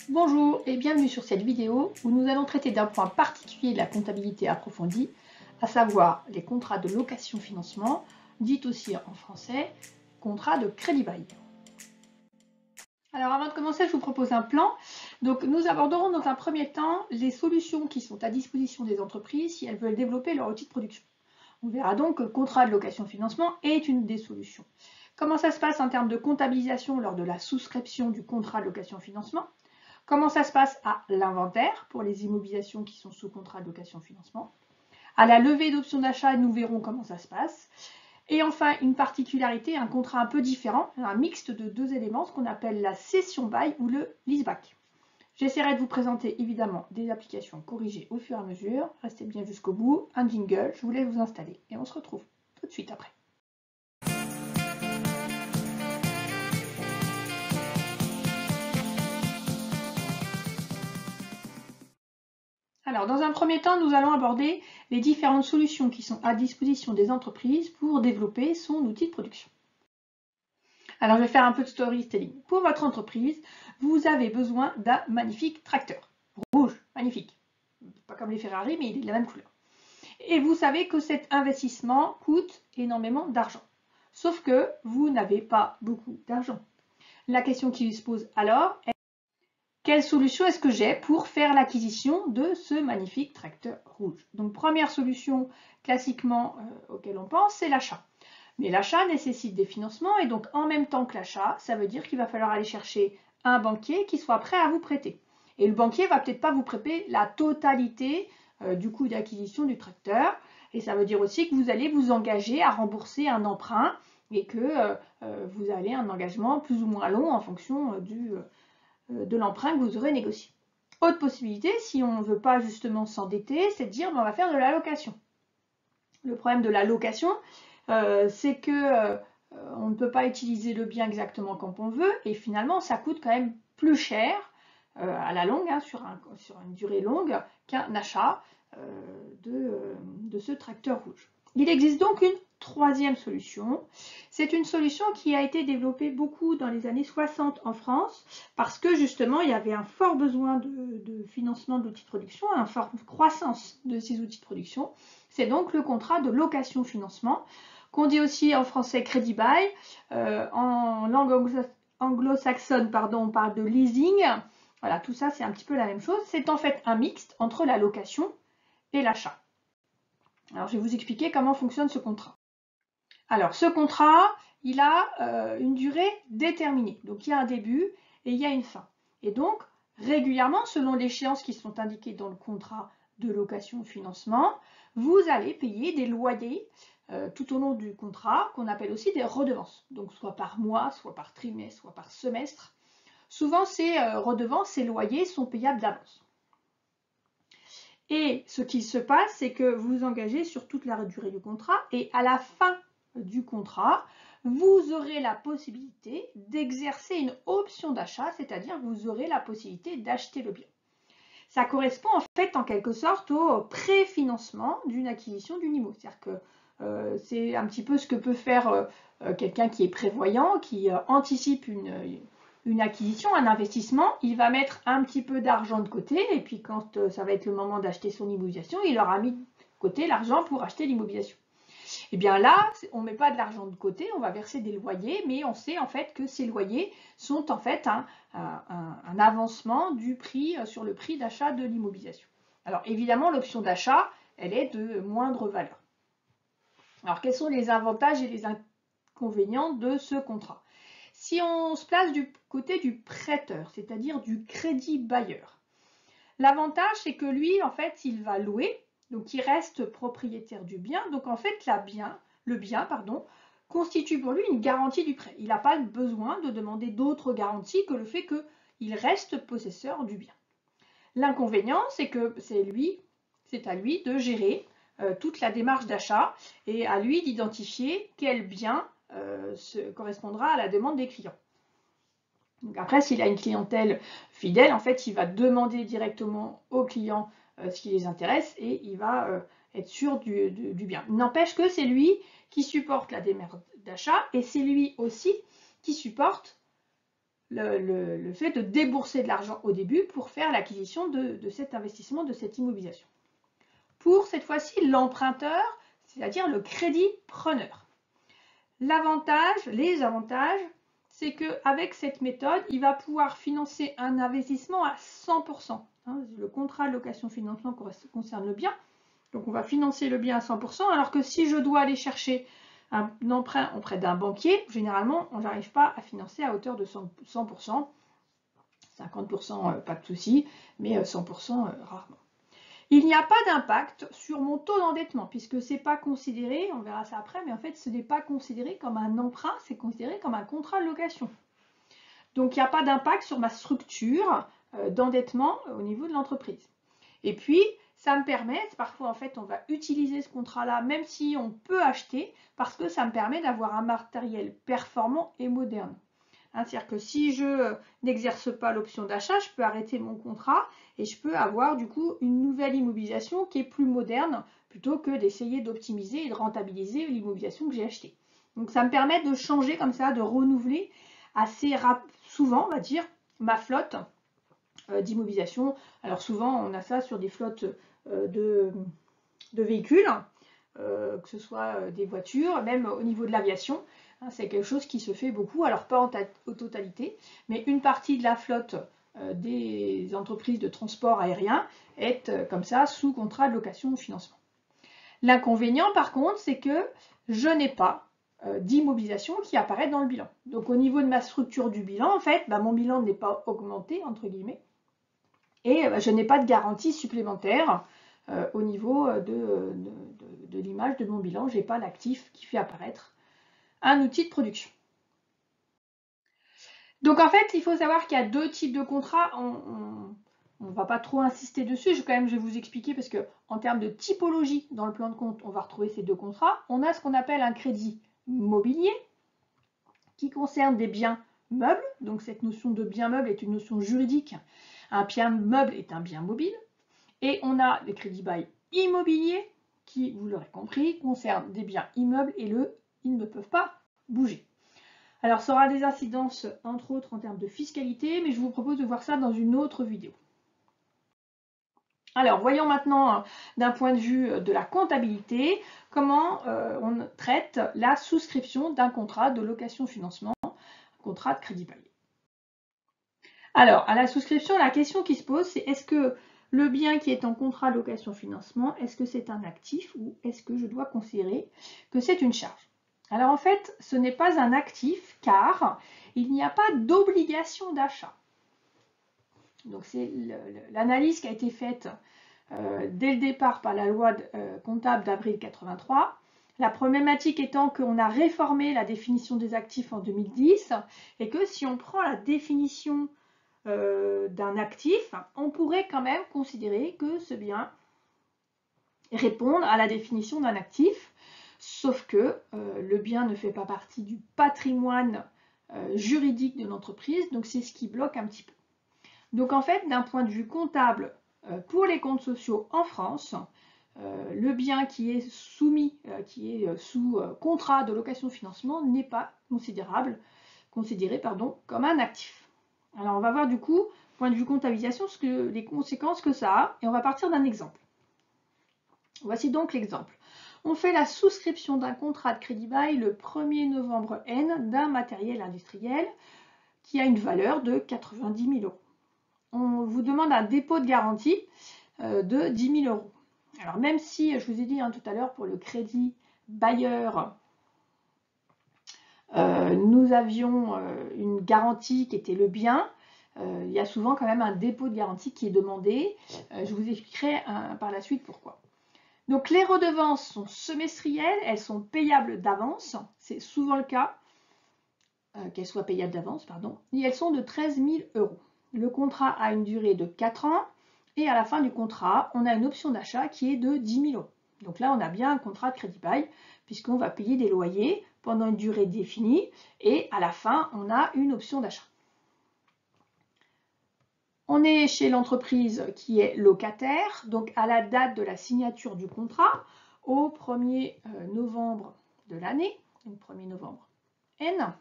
Bonjour et bienvenue sur cette vidéo où nous allons traiter d'un point particulier de la comptabilité approfondie, à savoir les contrats de location-financement, dit aussi en français contrat de crédit-bail. Alors avant de commencer, je vous propose un plan. Donc nous aborderons dans un premier temps les solutions qui sont à disposition des entreprises si elles veulent développer leur outil de production. On verra donc que le contrat de location-financement est une des solutions. Comment ça se passe en termes de comptabilisation lors de la souscription du contrat de location-financement? Comment ça se passe à l'inventaire pour les immobilisations qui sont sous contrat de location-financement? À la levée d'options d'achat, nous verrons comment ça se passe. Et enfin, une particularité, un contrat un peu différent, un mixte de deux éléments, ce qu'on appelle la cession bail ou le leaseback. J'essaierai de vous présenter évidemment des applications corrigées au fur et à mesure. Restez bien jusqu'au bout. Un jingle, je voulais vous installer et on se retrouve tout de suite après. Alors, dans un premier temps, nous allons aborder les différentes solutions qui sont à disposition des entreprises pour développer son outil de production. Alors, je vais faire un peu de storytelling. Pour votre entreprise, vous avez besoin d'un magnifique tracteur. Rouge, magnifique. Pas comme les Ferrari, mais il est de la même couleur. Et vous savez que cet investissement coûte énormément d'argent. Sauf que vous n'avez pas beaucoup d'argent. La question qui se pose alors est: quelle solution est-ce que j'ai pour faire l'acquisition de ce magnifique tracteur rouge? Donc première solution classiquement auquel on pense, c'est l'achat. Mais l'achat nécessite des financements et donc en même temps que l'achat, ça veut dire qu'il va falloir aller chercher un banquier qui soit prêt à vous prêter. Et le banquier va peut-être pas vous prêter la totalité du coût d'acquisition du tracteur. Et ça veut dire aussi que vous allez vous engager à rembourser un emprunt et que vous avez un engagement plus ou moins long en fonction de l'emprunt que vous aurez négocié. Autre possibilité, si on ne veut pas justement s'endetter, c'est de dire on va faire de la location. Le problème de la location, c'est que on ne peut pas utiliser le bien exactement comme on veut et finalement ça coûte quand même plus cher à la longue, hein, sur une durée longue, qu'un achat de ce tracteur rouge. Il existe donc une troisième solution. C'est une solution qui a été développée beaucoup dans les années 60 en France parce que justement il y avait un fort besoin de financement d'outils de production, une forte croissance de ces outils de production. C'est donc le contrat de location-financement, qu'on dit aussi en français crédit bail. En langue anglo-saxonne, on parle de leasing. Voilà, tout ça c'est un petit peu la même chose. C'est en fait un mixte entre la location et l'achat. Alors je vais vous expliquer comment fonctionne ce contrat. Alors ce contrat, il a une durée déterminée. Donc il y a un début et il y a une fin. Et donc régulièrement, selon l'échéance qui sont indiquées dans le contrat de location-financement, vous allez payer des loyers tout au long du contrat, qu'on appelle aussi des redevances. Donc soit par mois, soit par trimestre, soit par semestre. Souvent ces redevances, ces loyers sont payables d'avance. Et ce qui se passe, c'est que vous vous engagez sur toute la durée du contrat et à la fin du contrat, vous aurez la possibilité d'exercer une option d'achat, c'est-à-dire que vous aurez la possibilité d'acheter le bien. Ça correspond en fait en quelque sorte au préfinancement d'une acquisition du niveau. C'est-à-dire que c'est un petit peu ce que peut faire quelqu'un qui est prévoyant, qui anticipe une acquisition, un investissement. Il va mettre un petit peu d'argent de côté et puis quand ça va être le moment d'acheter son immobilisation, il aura mis de côté l'argent pour acheter l'immobilisation. Et bien là, on ne met pas de l'argent de côté, on va verser des loyers, mais on sait en fait que ces loyers sont en fait un avancement du prix sur le prix d'achat de l'immobilisation. Alors évidemment, l'option d'achat, elle est de moindre valeur. Alors quels sont les avantages et les inconvénients de ce contrat? Si on se place du côté du prêteur, c'est-à-dire du crédit bailleur, l'avantage c'est que lui, en fait, il va louer. Donc, il reste propriétaire du bien. Donc, en fait, le bien constitue pour lui une garantie du prêt. Il n'a pas besoin de demander d'autres garanties que le fait qu'il reste possesseur du bien. L'inconvénient, c'est que c'est à lui de gérer toute la démarche d'achat et à lui d'identifier quel bien correspondra à la demande des clients. Donc après, s'il a une clientèle fidèle, en fait, il va demander directement aux clients ce qui les intéresse et il va être sûr du bien. N'empêche que c'est lui qui supporte la démarche d'achat et c'est lui aussi qui supporte le fait de débourser de l'argent au début pour faire l'acquisition de cet investissement, de cette immobilisation. Pour cette fois-ci l'emprunteur, c'est-à-dire le crédit preneur. Les avantages, c'est qu'avec cette méthode, il va pouvoir financer un investissement à 100%. Le contrat de location-financement concerne le bien, donc on va financer le bien à 100%, alors que si je dois aller chercher un emprunt auprès d'un banquier, généralement, on n'arrive pas à financer à hauteur de 100%, 50% pas de souci, mais 100% rarement. Il n'y a pas d'impact sur mon taux d'endettement, puisque ce n'est pas considéré, on verra ça après, mais en fait ce n'est pas considéré comme un emprunt, c'est considéré comme un contrat de location. Donc il n'y a pas d'impact sur ma structure d'endettement au niveau de l'entreprise. Et puis, ça me permet, parfois en fait on va utiliser ce contrat-là, même si on peut acheter, parce que ça me permet d'avoir un matériel performant et moderne. C'est-à-dire que si je n'exerce pas l'option d'achat, je peux arrêter mon contrat et je peux avoir du coup une nouvelle immobilisation qui est plus moderne plutôt que d'essayer d'optimiser et de rentabiliser l'immobilisation que j'ai achetée. Donc ça me permet de changer comme ça, de renouveler assez souvent, on va dire, ma flotte d'immobilisation. Alors souvent on a ça sur des flottes de véhicules, que ce soit des voitures, même au niveau de l'aviation. C'est quelque chose qui se fait beaucoup, alors pas en totalité, mais une partie de la flotte des entreprises de transport aérien est comme ça sous contrat de location ou financement. L'inconvénient par contre, c'est que je n'ai pas d'immobilisation qui apparaît dans le bilan. Donc au niveau de ma structure du bilan, en fait, mon bilan n'est pas augmenté, entre guillemets, et je n'ai pas de garantie supplémentaire au niveau de l'image de mon bilan. Je n'ai pas l'actif qui fait apparaître un outil de production. Donc en fait, il faut savoir qu'il y a deux types de contrats. On ne va pas trop insister dessus. Je vais vous expliquer parce que en termes de typologie dans le plan de compte, on va retrouver ces deux contrats. On a ce qu'on appelle un crédit mobilier qui concerne des biens meubles. Donc cette notion de bien meuble est une notion juridique. Un bien meuble est un bien mobile. Et on a des crédits bail immobiliers qui, vous l'aurez compris, concernent des biens immeubles et ils ne peuvent pas bouger. Alors, ça aura des incidences, entre autres, en termes de fiscalité, mais je vous propose de voir ça dans une autre vidéo. Alors, voyons maintenant, d'un point de vue de la comptabilité, comment on traite la souscription d'un contrat de location-financement, un contrat de crédit bail. Alors, à la souscription, la question qui se pose, c'est est-ce que le bien qui est en contrat de location-financement, est-ce que c'est un actif ou est-ce que je dois considérer que c'est une charge? Alors en fait, ce n'est pas un actif car il n'y a pas d'obligation d'achat. Donc c'est l'analyse qui a été faite dès le départ par la loi comptable d'avril 83. La problématique étant qu'on a réformé la définition des actifs en 2010 et que si on prend la définition d'un actif, on pourrait quand même considérer que ce bien répond à la définition d'un actif. Sauf que le bien ne fait pas partie du patrimoine juridique de l'entreprise, donc c'est ce qui bloque un petit peu. Donc en fait, d'un point de vue comptable, pour les comptes sociaux en France, le bien qui est soumis, sous contrat de location-financement n'est pas considéré comme un actif. Alors on va voir du coup, point de vue comptabilisation, les conséquences que ça a, et on va partir d'un exemple. Voici donc l'exemple. On fait la souscription d'un contrat de crédit bail le 1er novembre N d'un matériel industriel qui a une valeur de 90 000 €. On vous demande un dépôt de garantie de 10 000 €. Alors même si, je vous ai dit tout à l'heure, pour le crédit bailleur, nous avions une garantie qui était le bien, il y a souvent quand même un dépôt de garantie qui est demandé. Je vous expliquerai par la suite pourquoi. Donc les redevances sont semestrielles, elles sont payables d'avance, c'est souvent le cas qu'elles soient payables d'avance, et elles sont de 13 000 €. Le contrat a une durée de 4 ans et à la fin du contrat, on a une option d'achat qui est de 10 000 €. Donc là, on a bien un contrat de crédit bail puisqu'on va payer des loyers pendant une durée définie et à la fin, on a une option d'achat. On est chez l'entreprise qui est locataire, donc à la date de la signature du contrat, au 1er novembre de l'année, donc 1er novembre N,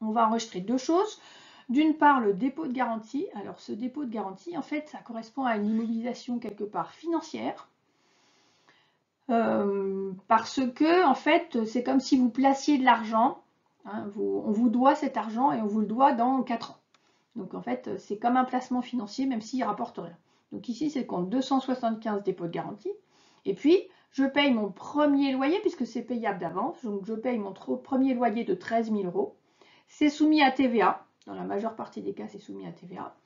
on va enregistrer deux choses. D'une part, le dépôt de garantie. Alors, ce dépôt de garantie, en fait, ça correspond à une immobilisation quelque part financière. Parce que, en fait, c'est comme si vous placiez de l'argent. Hein, on vous doit cet argent et on vous le doit dans 4 ans. Donc, en fait, c'est comme un placement financier, même s'il ne rapporte rien. Donc, ici, c'est le compte 275 dépôt de garantie. Et puis, je paye mon premier loyer, puisque c'est payable d'avance. Donc, je paye mon premier loyer de 13 000 €. C'est soumis à TVA. Dans la majeure partie des cas, c'est soumis à TVA.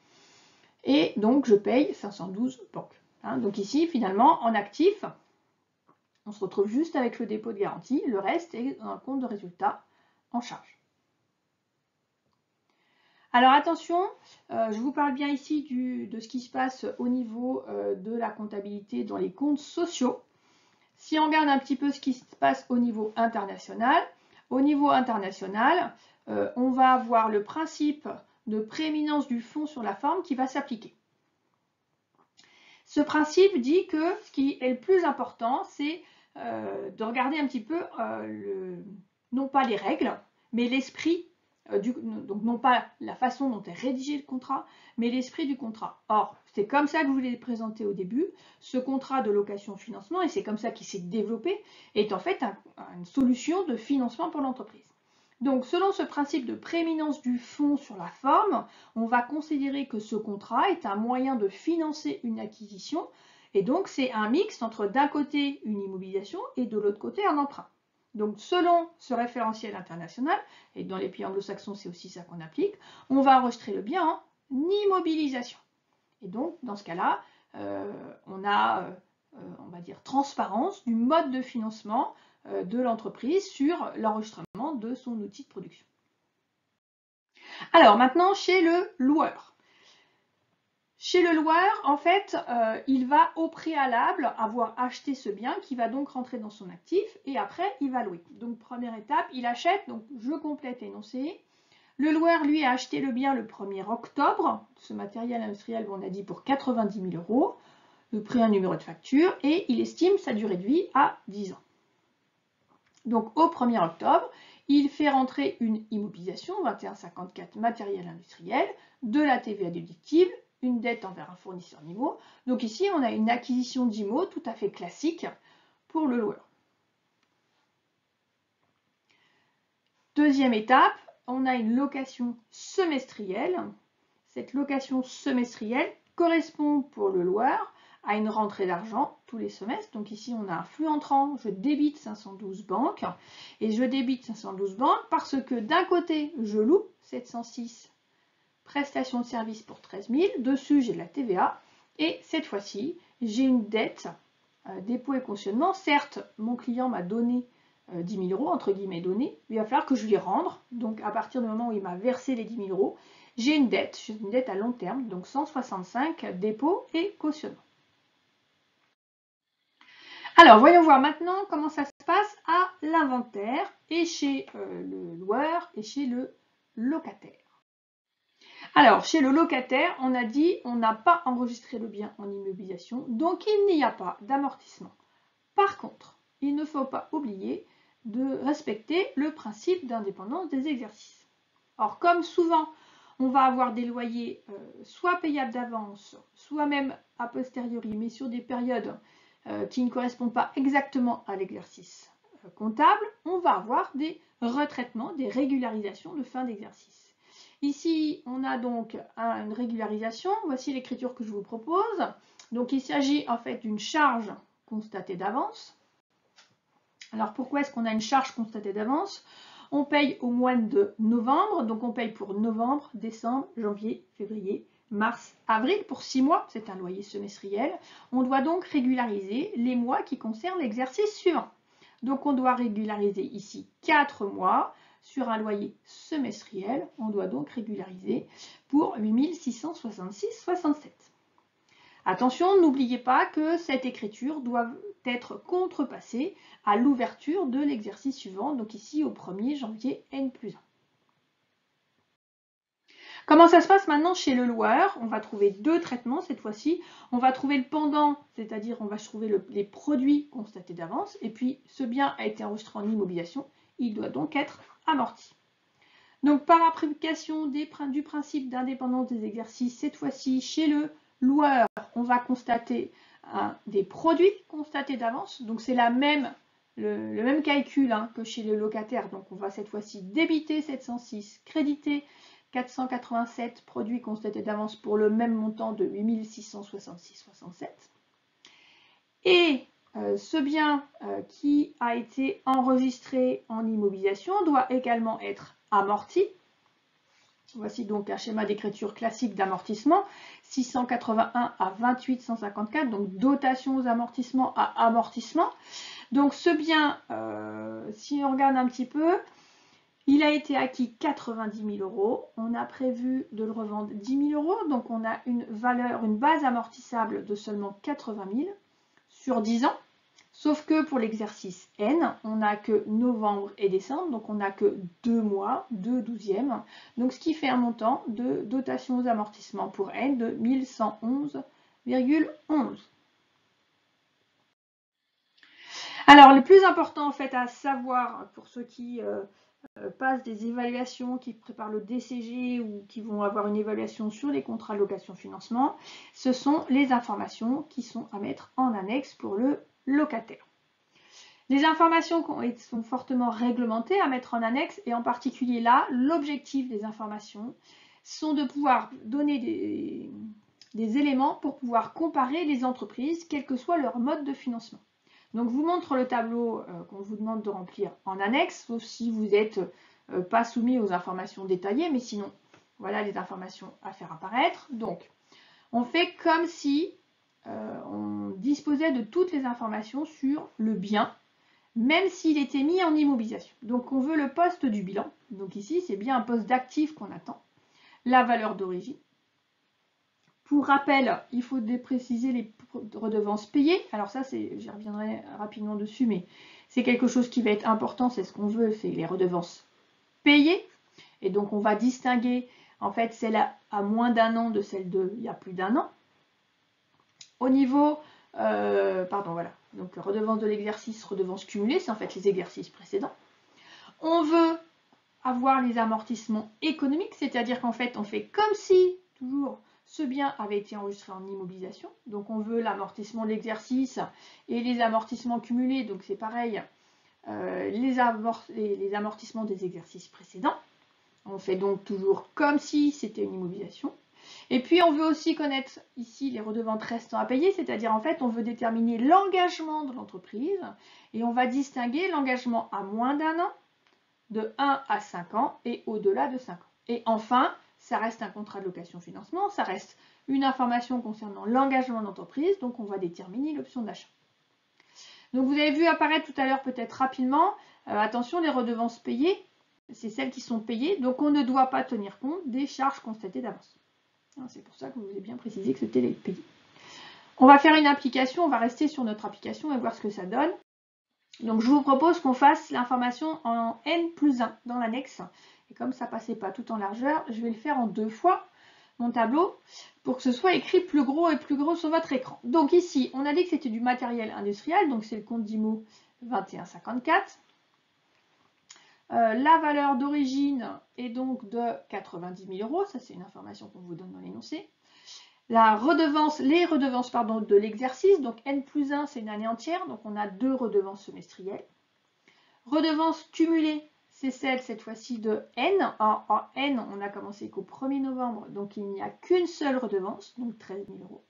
Et donc, je paye 512 banques. Hein, donc ici, finalement, en actif, on se retrouve juste avec le dépôt de garantie. Le reste est dans un compte de résultat en charge. Alors attention, je vous parle bien ici de ce qui se passe au niveau de la comptabilité dans les comptes sociaux. Si on regarde un petit peu ce qui se passe au niveau international, on va avoir le principe de prééminence du fonds sur la forme qui va s'appliquer. Ce principe dit que ce qui est le plus important, c'est de regarder un petit peu, non pas les règles, mais l'esprit, donc non pas la façon dont est rédigé le contrat, mais l'esprit du contrat. Or, c'est comme ça que je vous l'ai présenté au début, ce contrat de location-financement, et c'est comme ça qu'il s'est développé, est en fait une solution de financement pour l'entreprise. Donc, selon ce principe de prééminence du fonds sur la forme, on va considérer que ce contrat est un moyen de financer une acquisition, et donc c'est un mix entre d'un côté une immobilisation et de l'autre côté un emprunt. Donc, selon ce référentiel international, et dans les pays anglo-saxons c'est aussi ça qu'on applique, on va enregistrer le bien en immobilisation. Et donc, dans ce cas-là, on a, on va dire, transparence du mode de financement de l'entreprise sur l'enregistrement de son outil de production. Alors maintenant, chez le loueur. Chez le loueur, en fait, il va au préalable avoir acheté ce bien qui va donc rentrer dans son actif et après, il va louer. Donc, première étape, il achète, donc je complète l'énoncé. Le loueur, lui, a acheté le bien le 1er octobre. Ce matériel industriel, on a dit pour 90 000 €. Le prix, un numéro de facture et il estime sa durée de vie à 10 ans. Donc, au 1er octobre, il fait rentrer une immobilisation, 21,54 matériel industriel, de la TVA déductible, une dette envers un fournisseur d'IMO. Donc ici, on a une acquisition d'IMO tout à fait classique pour le loueur. Deuxième étape, on a une location semestrielle. Cette location semestrielle correspond pour le loueur à une rentrée d'argent tous les semestres. Donc ici, on a un flux entrant, je débite 512 banques. Et je débite 512 banques parce que d'un côté, je loue 706 prestations de services pour 13 000. Dessus, j'ai de la TVA. Et cette fois-ci, j'ai une dette, dépôt et cautionnement. Certes, mon client m'a donné 10 000 €, entre guillemets donné. Il va falloir que je lui rende. Donc à partir du moment où il m'a versé les 10 000 €, j'ai une dette à long terme, donc 165 dépôts et cautionnement. Alors, voyons voir maintenant comment ça se passe à l'inventaire et chez le loueur et chez le locataire. Alors, chez le locataire, on a dit on n'a pas enregistré le bien en immobilisation, donc il n'y a pas d'amortissement. Par contre, il ne faut pas oublier de respecter le principe d'indépendance des exercices. Or, comme souvent, on va avoir des loyers soit payables d'avance, soit même a posteriori, mais sur des périodes qui ne correspondent pas exactement à l'exercice comptable, on va avoir des retraitements, des régularisations de fin d'exercice. Ici, on a donc une régularisation. Voici l'écriture que je vous propose. Donc, il s'agit en fait d'une charge constatée d'avance. Alors, pourquoi est-ce qu'on a une charge constatée d'avance? On paye au mois de novembre, donc on paye pour novembre, décembre, janvier, février, mars, avril, pour 6 mois, c'est un loyer semestriel. On doit donc régulariser les mois qui concernent l'exercice suivant. Donc on doit régulariser ici 4 mois sur un loyer semestriel. On doit donc régulariser pour 8 666,67. Attention, n'oubliez pas que cette écriture doit être contrepassée à l'ouverture de l'exercice suivant, donc ici au 1er janvier N+1. Comment ça se passe maintenant chez le loueur? On va trouver deux traitements cette fois-ci. On va trouver le pendant, c'est-à-dire on va trouver les produits constatés d'avance, et puis ce bien a été enregistré en immobilisation, il doit donc être amorti. Donc par application du principe d'indépendance des exercices, cette fois-ci chez le loueur, on va constater des produits constatés d'avance. Donc c'est le même calcul que chez le locataire. Donc on va cette fois-ci débiter 706, créditer 487 produits constatés d'avance pour le même montant de 8666,67. Et ce bien qui a été enregistré en immobilisation doit également être amorti. Voici donc un schéma d'écriture classique d'amortissement, 681 à 28,154, donc dotation aux amortissements à amortissement. Donc ce bien, si on regarde un petit peu, il a été acquis 90 000 €. On a prévu de le revendre 10 000 €, donc on a une base amortissable de seulement 80 000 sur 10 ans. Sauf que pour l'exercice N, on n'a que novembre et décembre, donc on n'a que 2 mois, 2 douzièmes. Donc ce qui fait un montant de dotation aux amortissements pour N de 1111,11. Alors le plus important en fait à savoir pour ceux qui passent des évaluations, qui préparent le DCG ou qui vont avoir une évaluation sur les contrats de location-financement, ce sont les informations qui sont à mettre en annexe pour le locataire. Les informations sont fortement réglementées à mettre en annexe et en particulier là, l'objectif des informations sont de pouvoir donner des éléments pour pouvoir comparer les entreprises, quel que soit leur mode de financement. Donc, je vous montre le tableau qu'on vous demande de remplir en annexe, sauf si vous n'êtes pas soumis aux informations détaillées, mais sinon, voilà les informations à faire apparaître. Donc, on fait comme si on disposait de toutes les informations sur le bien, même s'il était mis en immobilisation. Donc, on veut le poste du bilan. Donc ici, c'est bien un poste d'actif qu'on attend. La valeur d'origine. Pour rappel, il faut préciser les redevances payées. Alors ça, j'y reviendrai rapidement dessus, mais c'est quelque chose qui va être important. C'est ce qu'on veut, c'est les redevances payées. Et donc, on va distinguer, en fait, celle à moins d'un an de celle de il y a plus d'un an. Au niveau, voilà. Donc, redevance de l'exercice, redevance cumulée, c'est en fait les exercices précédents. On veut avoir les amortissements économiques, c'est-à-dire qu'en fait, on fait comme si, toujours, ce bien avait été enregistré en immobilisation. Donc, on veut l'amortissement de l'exercice et les amortissements cumulés. Donc, c'est pareil, les amortissements des exercices précédents. On fait donc toujours comme si c'était une immobilisation. Et puis, on veut aussi connaître ici les redevances restant à payer, c'est-à-dire en fait, on veut déterminer l'engagement de l'entreprise et on va distinguer l'engagement à moins d'un an, de 1 à 5 ans et au-delà de 5 ans. Et enfin, ça reste un contrat de location-financement, ça reste une information concernant l'engagement de l'entreprise, donc on va déterminer l'option d'achat. Donc vous avez vu apparaître tout à l'heure peut-être rapidement, attention, les redevances payées, c'est celles qui sont payées, donc on ne doit pas tenir compte des charges constatées d'avance. C'est pour ça que je vous ai bien précisé que c'était les payés. On va faire une application, on va rester sur notre application et voir ce que ça donne. Donc je vous propose qu'on fasse l'information en N+1 dans l'annexe. Et comme ça ne passait pas tout en largeur, je vais le faire en 2 fois, mon tableau, pour que ce soit écrit plus gros et plus gros sur votre écran. Donc ici, on a dit que c'était du matériel industriel, donc c'est le compte d'IMO 2154. La valeur d'origine est donc de 90 000 €, ça c'est une information qu'on vous donne dans l'énoncé. Les redevances de l'exercice, donc N+1 c'est une année entière, donc on a 2 redevances semestrielles. Redevances cumulées, c'est celle cette fois-ci de N. En N, on a commencé qu'au 1er novembre, donc il n'y a qu'une seule redevance, donc 13 000 €.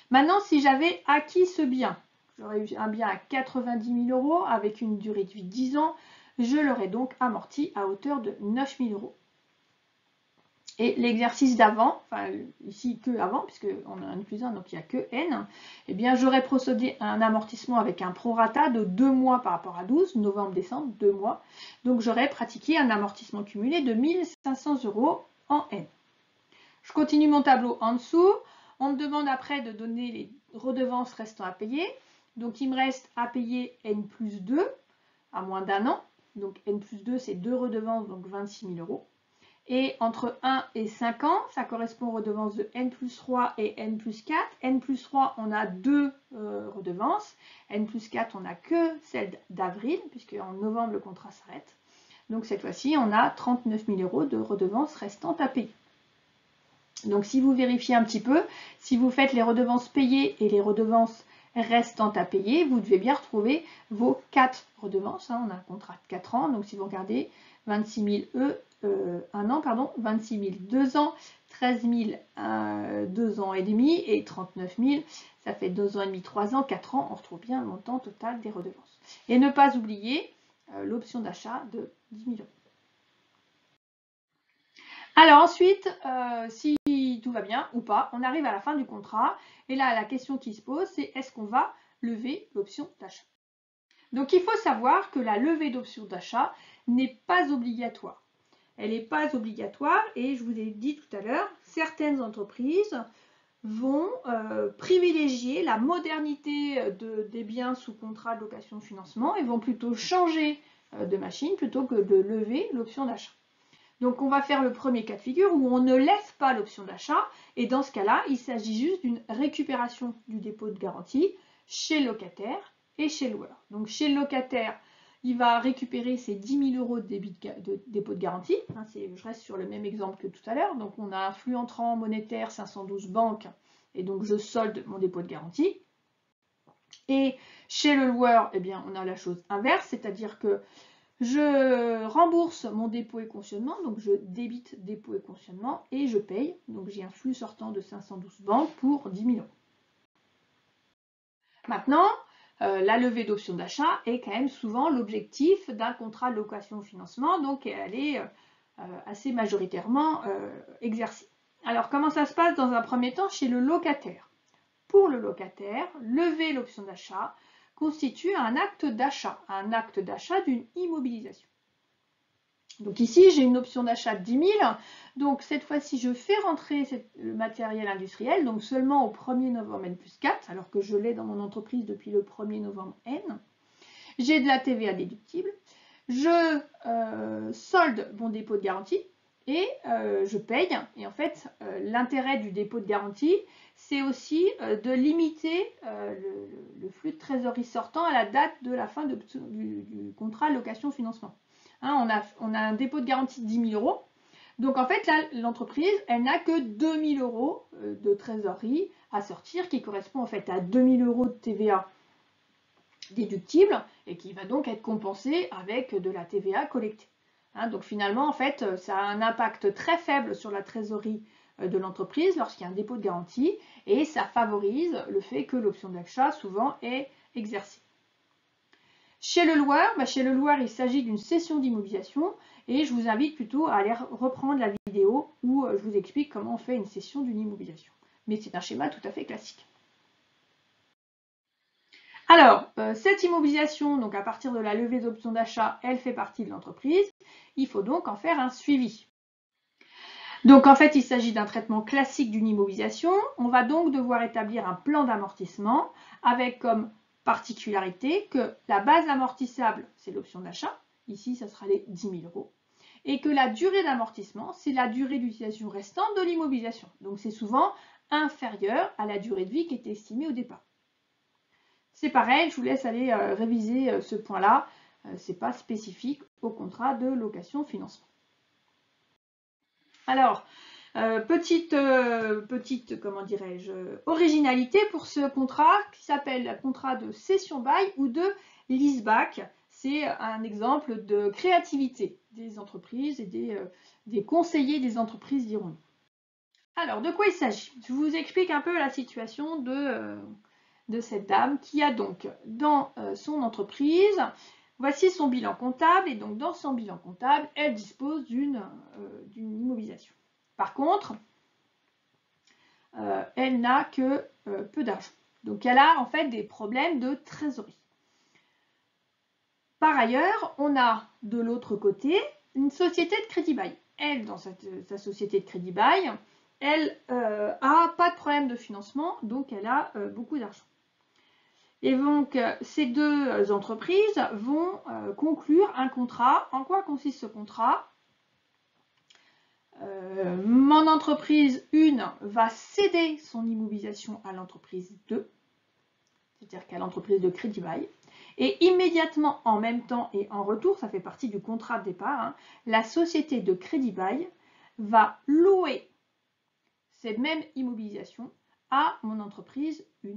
Maintenant, si j'avais acquis ce bien, j'aurais eu un bien à 90 000 € avec une durée de vie de 10 ans, je l'aurais donc amorti à hauteur de 9 000 €. Et l'exercice d'avant, enfin ici que avant, puisqu'on a un N+1, donc il n'y a que N, eh bien j'aurais procédé à un amortissement avec un prorata de 2 mois par rapport à 12, novembre-décembre, 2 mois. Donc j'aurais pratiqué un amortissement cumulé de 1 500 € en N. Je continue mon tableau en dessous. On me demande après de donner les redevances restant à payer. Donc il me reste à payer N+2 à moins d'un an. Donc N+2 c'est 2 redevances, donc 26 000 €. Et entre 1 et 5 ans, ça correspond aux redevances de N+3 et N+4. N+3, on a 2 redevances. N+4, on n'a que celle d'avril, puisque en novembre, le contrat s'arrête. Donc cette fois-ci, on a 39 000 € de redevances restantes à payer. Donc si vous vérifiez un petit peu, si vous faites les redevances payées et les redevances restantes à payer, vous devez bien retrouver vos 4 redevances. On a un contrat de 4 ans, donc si vous regardez 26 000 1 an, pardon, 26 000 2 ans, 13 000 2 ans et demi et 39 000, ça fait 2 ans et demi, 3 ans, 4 ans, on retrouve bien le montant total des redevances. Et ne pas oublier l'option d'achat de 10 000 €. Alors ensuite, si tout va bien ou pas, on arrive à la fin du contrat et là la question qui se pose c'est est-ce qu'on va lever l'option d'achat? Donc il faut savoir que la levée d'option d'achat n'est pas obligatoire. Elle n'est pas obligatoire et je vous ai dit tout à l'heure, certaines entreprises vont privilégier la modernité des biens sous contrat de location de financement et vont plutôt changer de machine plutôt que de lever l'option d'achat. Donc on va faire le premier cas de figure où on ne laisse pas l'option d'achat et dans ce cas-là, il s'agit juste d'une récupération du dépôt de garantie chez le locataire et chez le loueur. Donc chez le locataire, il va récupérer ses 10 000 € de dépôt de garantie. Je reste sur le même exemple que tout à l'heure. Donc on a un flux entrant monétaire 512 banques et donc je solde mon dépôt de garantie. Et chez le loueur, eh bien, on a la chose inverse, c'est-à-dire que je rembourse mon dépôt et cautionnement, donc je débite dépôt et cautionnement et je paye. Donc j'ai un flux sortant de 512 banques pour 10 000 €. Maintenant, la levée d'option d'achat est quand même souvent l'objectif d'un contrat de location-financement, donc elle est assez majoritairement exercée. Alors comment ça se passe dans un premier temps chez le locataire? Pour le locataire, lever l'option d'achat constitue un acte d'achat d'une immobilisation. Donc ici, j'ai une option d'achat de 10 000. Donc cette fois-ci, je fais rentrer le matériel industriel, donc seulement au 1er novembre N+4, alors que je l'ai dans mon entreprise depuis le 1er novembre N. J'ai de la TVA déductible. Je solde mon dépôt de garantie et je paye. Et en fait, l'intérêt du dépôt de garantie, c'est aussi de limiter le flux de trésorerie sortant à la date de la fin du contrat location-financement. On a un dépôt de garantie de 10 000 €. Donc en fait, là, l'entreprise, elle n'a que 2 000 € de trésorerie à sortir, qui correspond en fait à 2 000 € de TVA déductible et qui va donc être compensé avec de la TVA collectée. Donc finalement, en fait, ça a un impact très faible sur la trésorerie de l'entreprise lorsqu'il y a un dépôt de garantie et ça favorise le fait que l'option d'achat souvent est exercée. Chez le loueur, il s'agit d'une cession d'immobilisation et je vous invite plutôt à aller reprendre la vidéo où je vous explique comment on fait une cession d'une immobilisation. Mais c'est un schéma tout à fait classique. Alors, cette immobilisation, donc à partir de la levée d'option d'achat, elle fait partie de l'entreprise. Il faut donc en faire un suivi. Donc en fait, il s'agit d'un traitement classique d'une immobilisation. On va donc devoir établir un plan d'amortissement avec comme particularité que la base amortissable, c'est l'option d'achat. Ici, ça sera les 10 000 €. Et que la durée d'amortissement, c'est la durée d'utilisation restante de l'immobilisation. Donc c'est souvent inférieur à la durée de vie qui était estimée au départ. C'est pareil, je vous laisse aller réviser ce point-là. Ce n'est pas spécifique au contrat de location-financement. Alors, petite comment dirais-je, originalité pour ce contrat qui s'appelle contrat de cession-bail ou de leaseback. C'est un exemple de créativité des entreprises et des conseillers des entreprises, dirons-nous. Alors, de quoi il s'agit? Je vous explique un peu la situation de cette dame qui a donc dans son entreprise, voici son bilan comptable et donc dans son bilan comptable, elle dispose d'une immobilisation. Par contre, elle n'a que peu d'argent. Donc elle a en fait des problèmes de trésorerie. Par ailleurs, on a de l'autre côté une société de crédit-bail. Elle, dans sa société de crédit-bail, elle n'a pas de problème de financement, donc elle a beaucoup d'argent. Et donc, ces deux entreprises vont conclure un contrat. En quoi consiste ce contrat? Mon entreprise 1 va céder son immobilisation à l'entreprise 2. c'est-à-dire qu'à l'entreprise de crédit bail. Et immédiatement, en même temps et en retour, ça fait partie du contrat de départ, hein, la société de crédit bail va louer cette même immobilisation à mon entreprise 1.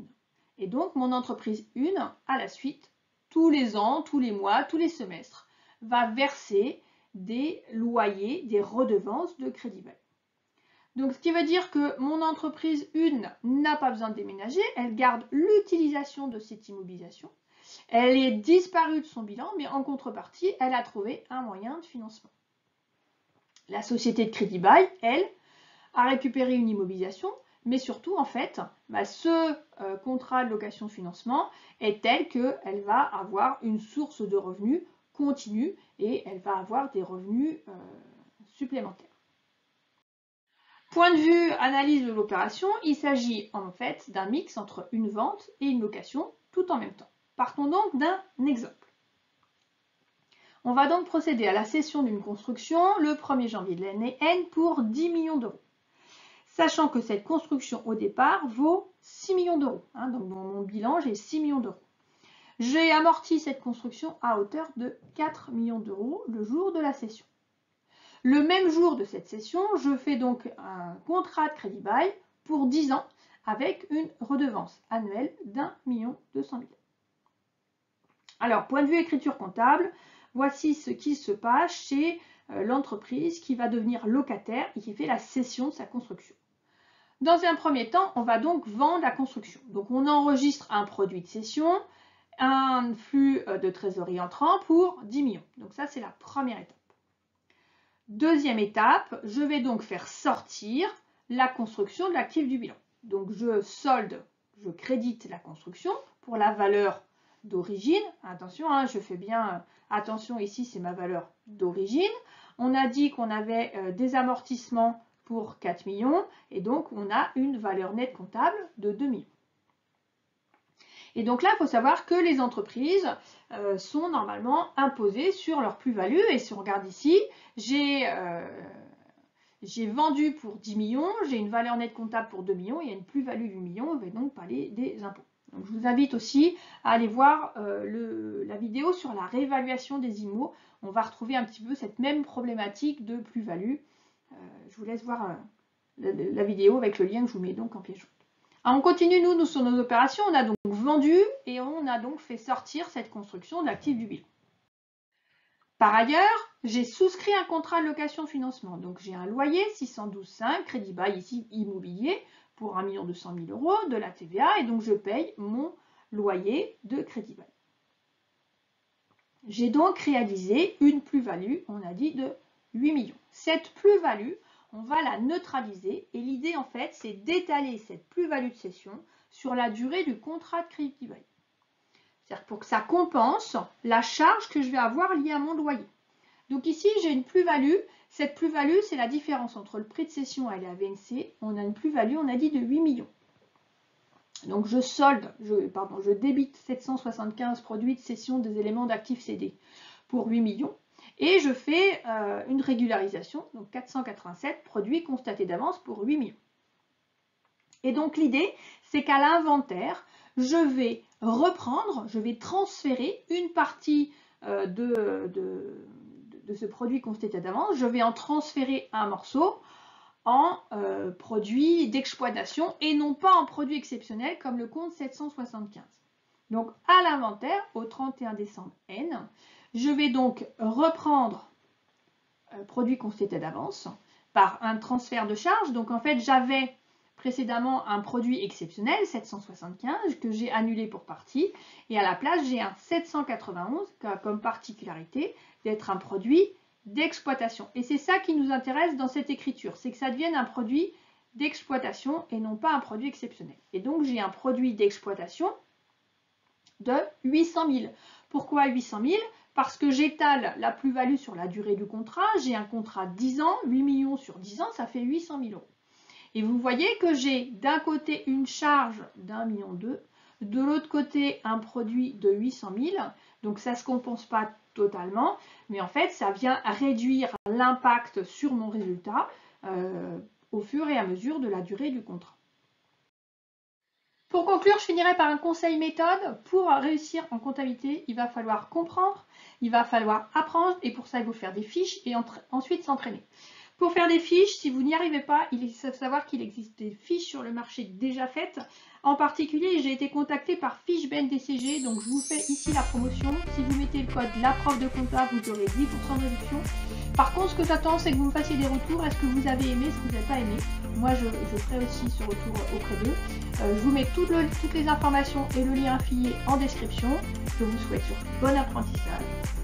Et donc, mon entreprise 1, à la suite, tous les ans, tous les mois, tous les semestres, va verser des loyers, des redevances de crédit bail. Donc, ce qui veut dire que mon entreprise 1 n'a pas besoin de déménager, elle garde l'utilisation de cette immobilisation. Elle est disparue de son bilan, mais en contrepartie, elle a trouvé un moyen de financement. La société de crédit bail, elle, a récupéré une immobilisation, mais surtout, en fait, ce contrat de location-financement est tel qu'elle va avoir une source de revenus continue et elle va avoir des revenus supplémentaires. Point de vue analyse de l'opération, il s'agit en fait d'un mix entre une vente et une location tout en même temps. Partons donc d'un exemple. On va donc procéder à la cession d'une construction le 1er janvier de l'année N pour 10 millions d'euros. Sachant que cette construction au départ vaut 6 millions d'euros. Hein, donc dans mon bilan, j'ai 6 millions d'euros. J'ai amorti cette construction à hauteur de 4 millions d'euros le jour de la cession. Le même jour de cette cession, je fais donc un contrat de crédit bail pour 10 ans avec une redevance annuelle d'1 200 000. Alors, point de vue écriture comptable, voici ce qui se passe chez l'entreprise qui va devenir locataire et qui fait la cession de sa construction. Dans un premier temps, on va donc vendre la construction. Donc, on enregistre un produit de cession, un flux de trésorerie entrant pour 10 millions. Donc, ça, c'est la première étape. Deuxième étape, je vais donc faire sortir la construction de l'actif du bilan. Donc, je solde, je crédite la construction pour la valeur d'origine. Attention, hein, je fais bien attention ici, c'est ma valeur d'origine. On a dit qu'on avait des amortissements pour 4 millions et donc on a une valeur nette comptable de 2 millions. Et donc là, il faut savoir que les entreprises sont normalement imposées sur leur plus-value. Et si on regarde ici, j'ai vendu pour 10 millions, j'ai une valeur nette comptable pour 2 millions, il y a une plus-value de 8 millions, on va donc parler des impôts. Donc je vous invite aussi à aller voir la vidéo sur la réévaluation des IMO. On va retrouver un petit peu cette même problématique de plus-value. Je vous laisse voir la vidéo avec le lien que je vous mets donc en pièce jointe. On continue, nous, sur nos opérations. On a donc vendu et on a donc fait sortir cette construction de l'actif du bilan. Par ailleurs, j'ai souscrit un contrat de location-financement. Donc, j'ai un loyer 612,5, crédit bail ici immobilier pour 1 200 000 euros, de la TVA et donc je paye mon loyer de crédit bail. J'ai donc réalisé une plus-value, on a dit, de 8 millions. Cette plus-value, on va la neutraliser et l'idée en fait c'est d'étaler cette plus-value de cession sur la durée du contrat de crédit bail. C'est-à-dire pour que ça compense la charge que je vais avoir liée à mon loyer. Donc ici j'ai une plus-value, cette plus-value c'est la différence entre le prix de cession et la VNC, on a une plus-value on a dit de 8 millions. Donc je débite 775 produits de cession des éléments d'actifs cédés pour 8 millions. Et je fais une régularisation, donc 487 produits constatés d'avance pour 8 millions. Et donc l'idée, c'est qu'à l'inventaire, je vais reprendre, je vais transférer une partie de ce produit constaté d'avance, je vais en transférer un morceau en produit d'exploitation et non pas en produit exceptionnel comme le compte 775. Donc à l'inventaire, au 31 décembre N, je vais donc reprendre produit constaté d'avance par un transfert de charge. Donc en fait, j'avais précédemment un produit exceptionnel, 775, que j'ai annulé pour partie. Et à la place, j'ai un 791 qui a comme particularité d'être un produit d'exploitation. Et c'est ça qui nous intéresse dans cette écriture, c'est que ça devienne un produit d'exploitation et non pas un produit exceptionnel. Et donc, j'ai un produit d'exploitation de 800 000. Pourquoi 800 000 ? Parce que j'étale la plus-value sur la durée du contrat. J'ai un contrat de 10 ans, 8 millions sur 10 ans, ça fait 800 000 euros. Et vous voyez que j'ai d'un côté une charge d'1,2 million, de l'autre côté un produit de 800 000. Donc ça ne se compense pas totalement, mais en fait ça vient réduire l'impact sur mon résultat au fur et à mesure de la durée du contrat. Pour conclure, je finirai par un conseil méthode. Pour réussir en comptabilité, il va falloir comprendre, il va falloir apprendre et pour ça, il faut faire des fiches et ensuite s'entraîner. Pour faire des fiches, si vous n'y arrivez pas, il faut savoir qu'il existe des fiches sur le marché déjà faites. En particulier, j'ai été contactée par Ficheben DCG, donc je vous fais ici la promotion. Si vous mettez le code LAPROF de compta, vous aurez 10% de réduction. Par contre, ce que j'attends, c'est que vous me fassiez des retours. Est-ce que vous avez aimé, est-ce que vous n'avez pas aimé? Moi, je ferai aussi ce retour auprès d'eux. Je vous mets toutes les informations et le lien affilié en description. Je vous souhaite surtout bon apprentissage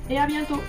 et à bientôt.